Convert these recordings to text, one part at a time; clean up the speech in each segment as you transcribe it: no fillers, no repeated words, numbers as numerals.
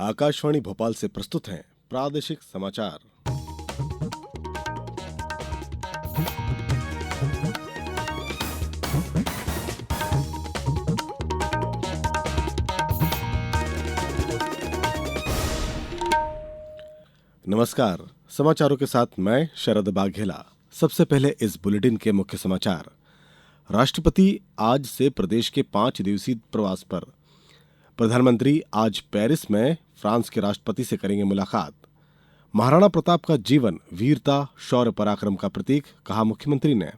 आकाशवाणी भोपाल से प्रस्तुत हैं प्रादेशिक समाचार। नमस्कार, समाचारों के साथ मैं शरद बाघेला। सबसे पहले इस बुलेटिन के मुख्य समाचार। राष्ट्रपति आज से प्रदेश के 5 दिवसीय प्रवास पर। प्रधानमंत्री आज पेरिस में फ्रांस के राष्ट्रपति से करेंगे मुलाकात। महाराणा प्रताप का जीवन वीरता, शौर्य, पराक्रम का प्रतीक, कहा मुख्यमंत्री ने।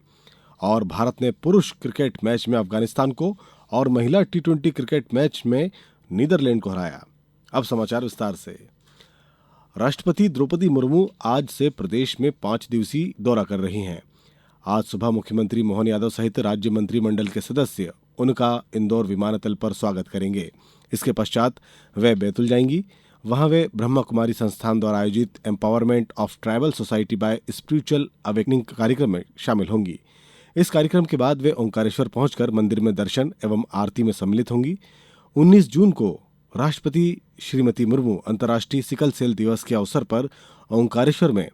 और भारत ने पुरुष क्रिकेट मैच में अफगानिस्तान को और महिला टी20 क्रिकेट मैच में नीदरलैंड को हराया। अब समाचार विस्तार से। राष्ट्रपति द्रौपदी मुर्मू आज से प्रदेश में 5 दिवसीय दौरा कर रही हैं। आज सुबह मुख्यमंत्री मोहन यादव सहित राज्य मंत्रिमंडल के सदस्य उनका इंदौर विमानतल पर स्वागत करेंगे। इसके पश्चात वे बैतूल जाएंगी। वहां वे ब्रह्मा कुमारी संस्थान द्वारा आयोजित empowerment of tribal society bye spiritual awakening कार्यक्रम में शामिल होंगी। इस कार्यक्रम के बाद वे ओंकारेश्वर पहुंचकर मंदिर में दर्शन एवं आरती में सम्मिलित होंगी। 19 जून को राष्ट्रपति श्रीमती मुर्मू अंतर्राष्ट्रीय सिकल सेल दिवस के अवसर पर ओंकारेश्वर में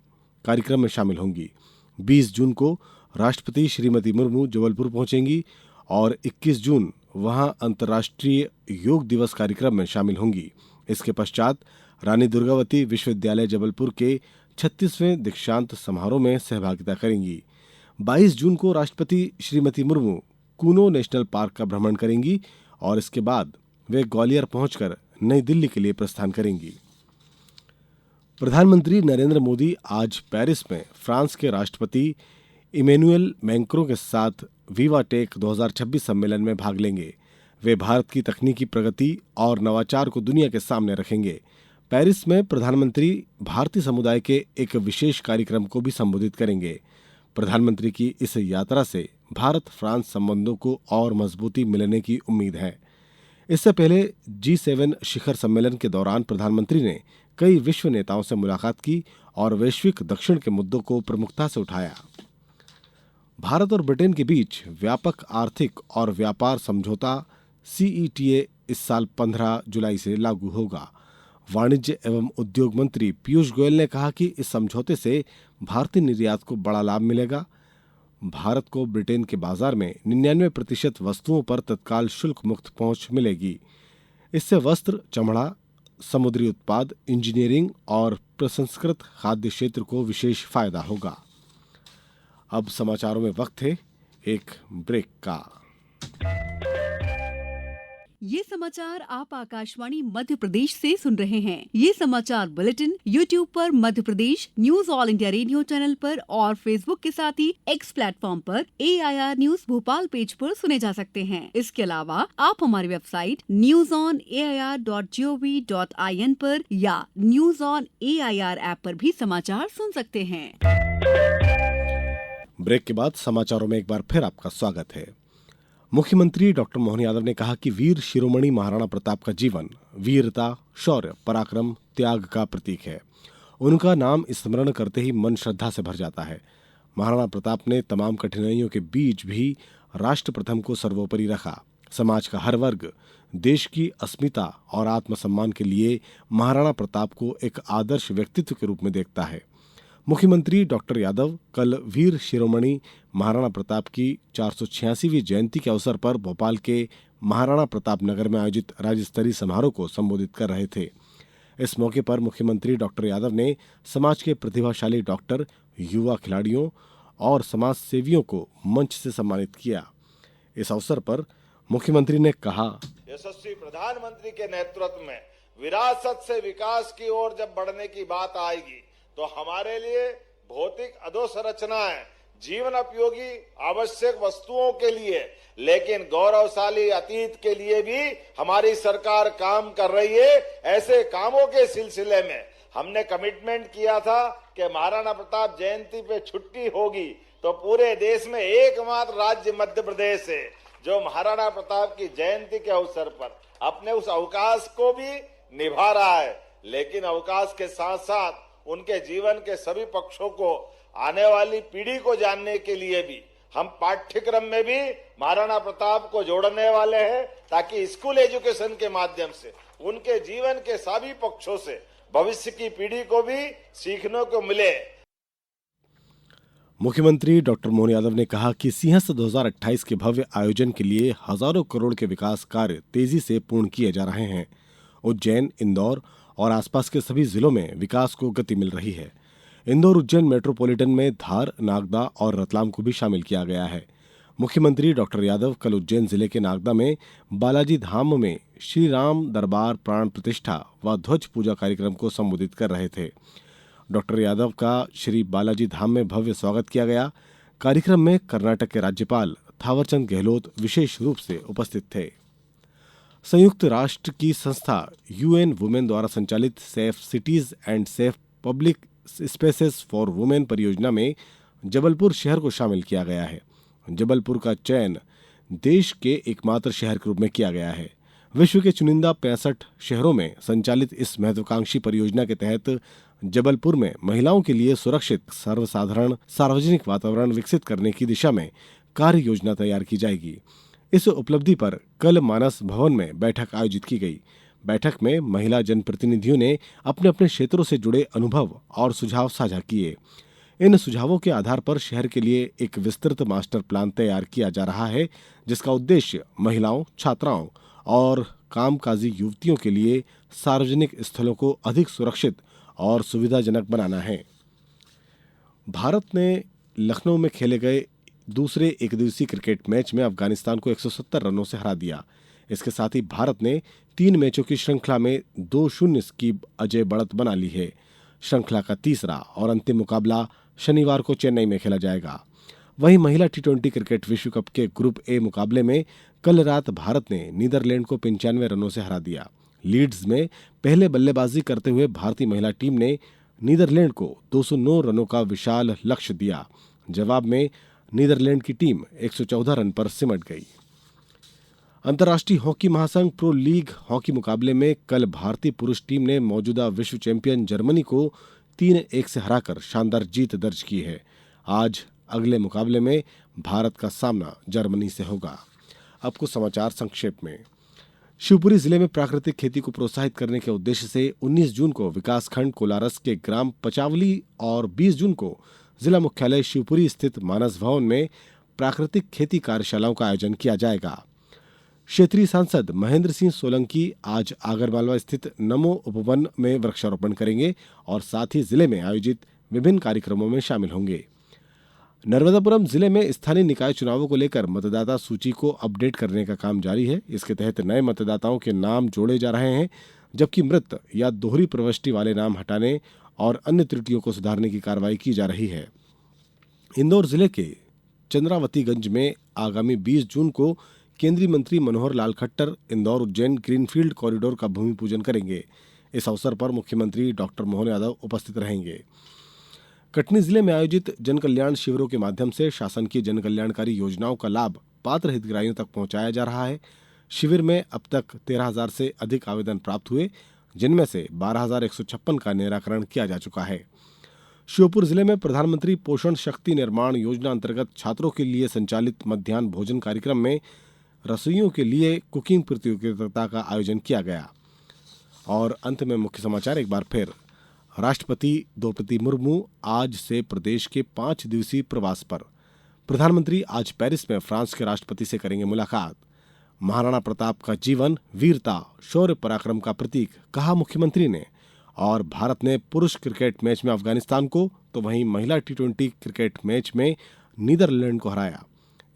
कार्यक्रम में शामिल होंगी। 20 जून को राष्ट्रपति श्रीमती मुर्मू जबलपुर पहुंचेंगी और 21 जून वहां अंतर्राष्ट्रीय योग दिवस कार्यक्रम में शामिल होंगी। इसके पश्चात रानी दुर्गावती विश्वविद्यालय जबलपुर के 36वें दीक्षांत समारोह में सहभागिता करेंगी। 22 जून को राष्ट्रपति श्रीमती मुर्मू कूनो नेशनल पार्क का भ्रमण करेंगी और इसके बाद वे ग्वालियर पहुंचकर नई दिल्ली के लिए प्रस्थान करेंगी। प्रधानमंत्री नरेंद्र मोदी आज पेरिस में फ्रांस के राष्ट्रपति इमैनुअल मैक्रों के साथ विवा टेक 2026 सम्मेलन में भाग लेंगे। वे भारत की तकनीकी प्रगति और नवाचार को दुनिया के सामने रखेंगे। पेरिस में प्रधानमंत्री भारतीय समुदाय के एक विशेष कार्यक्रम को भी संबोधित करेंगे। प्रधानमंत्री की इस यात्रा से भारत फ्रांस संबंधों को और मजबूती मिलने की उम्मीद है। इससे पहले G7 शिखर सम्मेलन के दौरान प्रधानमंत्री ने कई विश्व नेताओं से मुलाकात की और वैश्विक दक्षिण के मुद्दों को प्रमुखता से उठाया। भारत और ब्रिटेन के बीच व्यापक आर्थिक और व्यापार समझौता CETA इस साल 15 जुलाई से लागू होगा। वाणिज्य एवं उद्योग मंत्री पीयूष गोयल ने कहा कि इस समझौते से भारतीय निर्यात को बड़ा लाभ मिलेगा। भारत को ब्रिटेन के बाजार में 99% वस्तुओं पर तत्काल शुल्क मुक्त पहुंच मिलेगी। इससे वस्त्र, चमड़ा, समुद्री उत्पाद, इंजीनियरिंग और प्रसंस्कृत खाद्य क्षेत्र को विशेष फायदा होगा। अब समाचारों में वक्त है एक ब्रेक का। ये समाचार आप आकाशवाणी मध्य प्रदेश से सुन रहे हैं। ये समाचार बुलेटिन YouTube पर Madhya Pradesh news all India radio channel पर और Facebook के साथ ही X प्लेटफॉर्म पर AIR न्यूज भोपाल पेज पर सुने जा सकते हैं। इसके अलावा आप हमारी वेबसाइट newsonair.gov.in पर या न्यूज ऑन AIR ऐप पर भी समाचार सुन सकते हैं। ब्रेक के बाद समाचारों में एक बार फिर आपका स्वागत है। मुख्यमंत्री डॉक्टर मोहन यादव ने कहा कि वीर शिरोमणि महाराणा प्रताप का जीवन वीरता, शौर्य, पराक्रम, त्याग का प्रतीक है। उनका नाम स्मरण करते ही मन श्रद्धा से भर जाता है। महाराणा प्रताप ने तमाम कठिनाइयों के बीच भी राष्ट्र प्रथम को सर्वोपरि रखा। समाज का हर वर्ग देश की अस्मिता और आत्मसम्मान के लिए महाराणा प्रताप को एक आदर्श व्यक्तित्व के रूप में देखता है। मुख्यमंत्री डॉक्टर यादव कल वीर शिरोमणि महाराणा प्रताप की 486वीं जयंती के अवसर पर भोपाल के महाराणा प्रताप नगर में आयोजित राज्य स्तरीय समारोह को संबोधित कर रहे थे। इस मौके पर मुख्यमंत्री डॉक्टर यादव ने समाज के प्रतिभाशाली डॉक्टर, युवा खिलाड़ियों और समाज सेवियों को मंच से सम्मानित किया। इस अवसर पर मुख्यमंत्री ने कहा, यशस्वी प्रधानमंत्री के नेतृत्व में विरासत से विकास की ओर जब बढ़ने की बात आएगी तो हमारे लिए भौतिक अधोसंरचनाएं, जीवन उपयोगी आवश्यक वस्तुओं के लिए, लेकिन गौरवशाली अतीत के लिए भी हमारी सरकार काम कर रही है। ऐसे कामों के सिलसिले में हमने कमिटमेंट किया था कि महाराणा प्रताप जयंती पे छुट्टी होगी तो पूरे देश में एकमात्र राज्य मध्य प्रदेश है जो महाराणा प्रताप की जयंती के अवसर पर अपने उस अवकाश को भी निभा रहा है। लेकिन अवकाश के साथ साथ उनके जीवन के सभी पक्षों को आने वाली पीढ़ी को जानने के लिए भी हम पाठ्यक्रम में भी महाराणा प्रताप को जोड़ने वाले हैं ताकि स्कूल एजुकेशन के माध्यम से उनके जीवन के सभी पक्षों से भविष्य की पीढ़ी को भी सीखने को मिले। मुख्यमंत्री डॉक्टर मोहन यादव ने कहा कि सिंहस्थ 2028 के भव्य आयोजन के लिए हजारों करोड़ के विकास कार्य तेजी से पूर्ण किए जा रहे हैं। उज्जैन, इंदौर और आसपास के सभी जिलों में विकास को गति मिल रही है। इंदौर उज्जैन मेट्रोपॉलिटन में धार, नागदा और रतलाम को भी शामिल किया गया है। मुख्यमंत्री डॉक्टर यादव कल उज्जैन जिले के नागदा में बालाजी धाम में श्री राम दरबार प्राण प्रतिष्ठा व ध्वज पूजा कार्यक्रम को संबोधित कर रहे थे। डॉक्टर यादव का श्री बालाजी धाम में भव्य स्वागत किया गया। कार्यक्रम में कर्नाटक के राज्यपाल थावरचंद गहलोत विशेष रूप से उपस्थित थे। संयुक्त राष्ट्र की संस्था यूएन वुमेन द्वारा संचालित safe cities and safe public spaces for women परियोजना में जबलपुर शहर को शामिल किया गया है। जबलपुर का चयन देश के एकमात्र शहर के रूप में किया गया है। विश्व के चुनिंदा 65 शहरों में संचालित इस महत्वाकांक्षी परियोजना के तहत जबलपुर में महिलाओं के लिए सुरक्षित सर्वसाधारण सार्वजनिक वातावरण विकसित करने की दिशा में कार्य योजना तैयार की जाएगी। इस उपलब्धि पर कल मानस भवन में बैठक आयोजित की गई। बैठक में महिला जनप्रतिनिधियों ने अपने अपने क्षेत्रों से जुड़े अनुभव और सुझाव साझा किए। इन सुझावों के आधार पर शहर के लिए एक विस्तृत मास्टर प्लान तैयार किया जा रहा है, जिसका उद्देश्य महिलाओं, छात्राओं और कामकाजी युवतियों के लिए सार्वजनिक स्थलों को अधिक सुरक्षित और सुविधाजनक बनाना है। भारत ने लखनऊ में खेले गए दूसरे एकदिवसीय क्रिकेट मैच में अफगानिस्तान को 170 रनों से हरा दिया। इसके साथ ही भारत ने 3 मैचों की श्रृंखला में 2-0 की अजय बढ़त बना ली है। श्रृंखला का तीसरा और अंतिम मुकाबला शनिवार को चेन्नई में खेला जाएगा। वहीं महिला टी20 क्रिकेट विश्व कप के ग्रुप ए मुकाबले में कल रात भारत ने नीदरलैंड को 95 रनों से हरा दिया। लीड्स में पहले बल्लेबाजी करते हुए भारतीय महिला टीम ने नीदरलैंड को 209 रनों का विशाल लक्ष्य दिया। जवाब में नीदरलैंड की टीम 114 रन पर सिमट गई। अंतर्राष्ट्रीय हॉकी महासंघ प्रो लीग हॉकी मुकाबले में कल भारतीय पुरुष टीम ने मौजूदा विश्व चैंपियन जर्मनी को 3-1 से हराकर शानदार जीत दर्ज की है। आज अगले मुकाबले में भारत का सामना जर्मनी से होगा। अब कुछ समाचार संक्षेप में। शिवपुरी जिले में प्राकृतिक खेती को प्रोत्साहित करने के उद्देश्य से 19 जून को विकासखंड कोलारस के ग्राम पचावली और 20 जून को जिला मुख्यालय शिवपुरी स्थित मानस भवन में प्राकृतिक खेती कार्यशालाओं का आयोजन किया जाएगा। क्षेत्रीय सांसद महेंद्र सिंह सोलंकी आज आगरमालवा स्थित नमो उपवन में वृक्षारोपण करेंगे और साथ ही जिले में आयोजित विभिन्न कार्यक्रमों में शामिल होंगे। नर्मदापुरम जिले में स्थानीय निकाय चुनावों को लेकर मतदाता सूची को अपडेट करने का काम जारी है। इसके तहत नए मतदाताओं के नाम जोड़े जा रहे हैं, जबकि मृत या दोहरी प्रविष्टि वाले नाम हटाने और अन्य त्रुटियों को सुधारने की कार्रवाई की जा रही है। इंदौर जिले के चंद्रावतीगंज में आगामी 20 जून को केंद्रीय मंत्री मनोहर लाल खट्टर इंदौर उज्जैन ग्रीनफील्ड कॉरिडोर का भूमि पूजन करेंगे। इस अवसर पर मुख्यमंत्री डॉक्टर मोहन यादव उपस्थित रहेंगे। कटनी जिले में आयोजित जनकल्याण शिविरों के माध्यम से शासन की जनकल्याणकारी योजनाओं का लाभ पात्र हितग्राहियों तक पहुंचाया जा रहा है। शिविर में अब तक 13,000 से अधिक आवेदन प्राप्त हुए, जिनमें से 12,156 का निराकरण किया जा चुका है। श्योपुर जिले में प्रधानमंत्री पोषण शक्ति निर्माण योजना अंतर्गत छात्रों के लिए संचालित मध्याह्न भोजन कार्यक्रम में रसोइयों के लिए कुकिंग प्रतियोगिता का आयोजन किया गया। और अंत में मुख्य समाचार एक बार फिर। राष्ट्रपति द्रौपदी मुर्मू आज से प्रदेश के 5 दिवसीय प्रवास पर। प्रधानमंत्री आज पेरिस में फ्रांस के राष्ट्रपति से करेंगे मुलाकात। महाराणा प्रताप का जीवन वीरता, शौर्य पराक्रम का प्रतीक, कहा मुख्यमंत्री ने। और भारत ने पुरुष क्रिकेट मैच में अफगानिस्तान को, तो वहीं महिला टी20 क्रिकेट मैच में नीदरलैंड को हराया।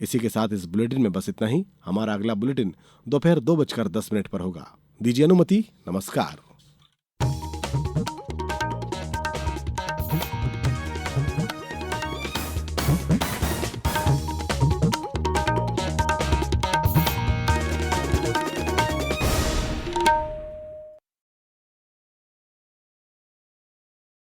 इसी के साथ इस बुलेटिन में बस इतना ही। हमारा अगला बुलेटिन दोपहर 2:10 पर होगा। दीजिए अनुमति। नमस्कार।